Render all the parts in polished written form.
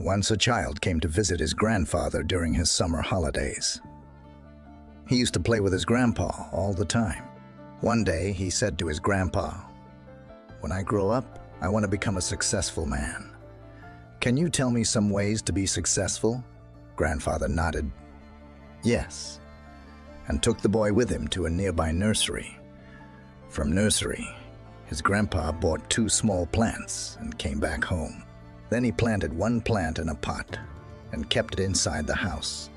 Once a child came to visit his grandfather during his summer holidays. He used to play with his grandpa all the time. One day, he said to his grandpa, "When I grow up, I want to become a successful man. Can you tell me some ways to be successful?" Grandfather nodded, "Yes," and took the boy with him to a nearby nursery. From nursery, his grandpa bought 2 small plants and came back home. Then he planted one plant in a pot and kept it inside the house,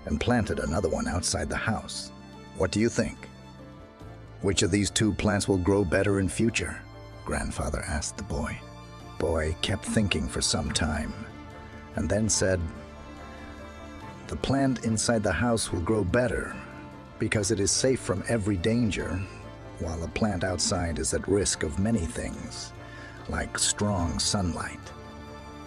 and planted another one outside the house. What do you think? Which of these 2 plants will grow better in future? Grandfather asked the boy. Boy kept thinking for some time, and then said, "The plant inside the house will grow better because it is safe from every danger, while the plant outside is at risk of many things, like strong sunlight,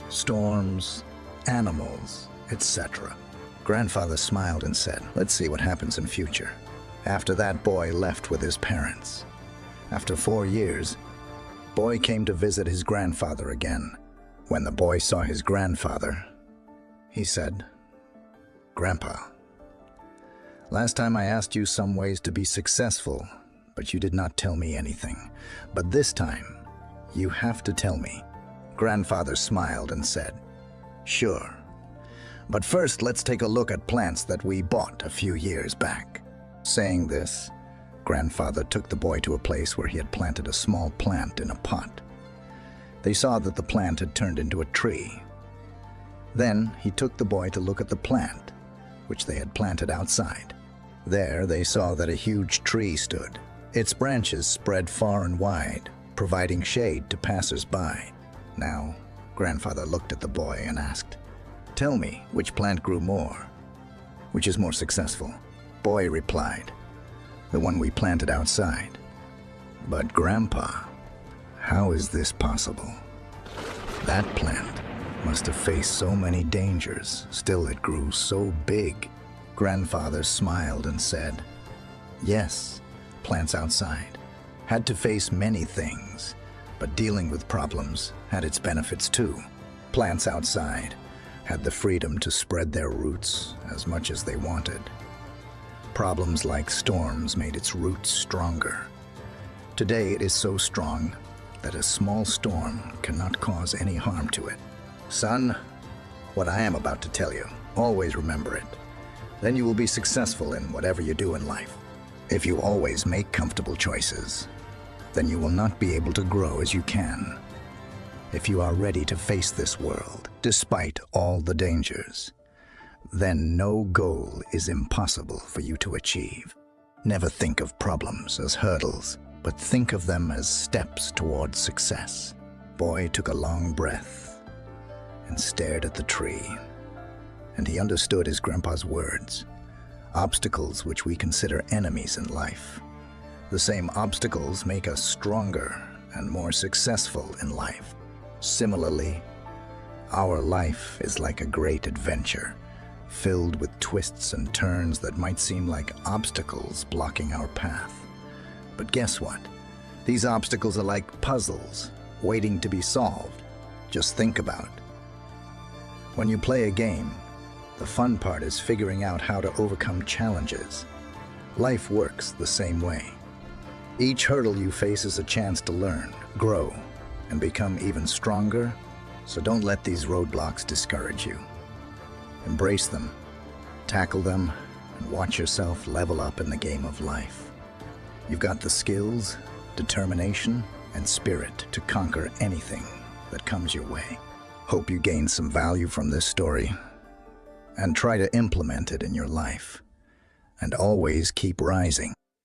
storms, animals, etc." Grandfather smiled and said, "Let's see what happens in future." After that, boy left with his parents. After 4 years, boy came to visit his grandfather again. When the boy saw his grandfather, he said, "Grandpa, last time I asked you some ways to be successful, but you did not tell me anything. But this time, you have to tell me." Grandfather smiled and said, "Sure. But first, let's take a look at plants that we bought a few years back." Saying this, Grandfather took the boy to a place where he had planted a small plant in a pot. They saw that the plant had turned into a tree. Then he took the boy to look at the plant, which they had planted outside. There they saw that a huge tree stood. Its branches spread far and wide, providing shade to passers-by. Now, Grandfather looked at the boy and asked, "Tell me, which plant grew more? Which is more successful?" Boy replied, "The one we planted outside." "But Grandpa, how is this possible? That plant must have faced so many dangers, still it grew so big." Grandfather smiled and said, "Yes, plants outside had to face many things, but dealing with problems had its benefits too. Plants outside had the freedom to spread their roots as much as they wanted. Problems like storms made its roots stronger. Today it is so strong that a small storm cannot cause any harm to it. Son, what I am about to tell you, always remember it. Then you will be successful in whatever you do in life. If you always make comfortable choices, then you will not be able to grow as you can. If you are ready to face this world, despite all the dangers, then no goal is impossible for you to achieve. Never think of problems as hurdles, but think of them as steps towards success." Boy took a long breath and stared at the tree, and he understood his grandpa's words. Obstacles which we consider enemies in life. The same obstacles make us stronger and more successful in life. Similarly, our life is like a great adventure, filled with twists and turns that might seem like obstacles blocking our path. But guess what? These obstacles are like puzzles waiting to be solved. Just think about it. When you play a game, the fun part is figuring out how to overcome challenges. Life works the same way. Each hurdle you face is a chance to learn, grow, and become even stronger, so don't let these roadblocks discourage you. Embrace them, tackle them, and watch yourself level up in the game of life. You've got the skills, determination, and spirit to conquer anything that comes your way. Hope you gain some value from this story, and try to implement it in your life. And always keep rising.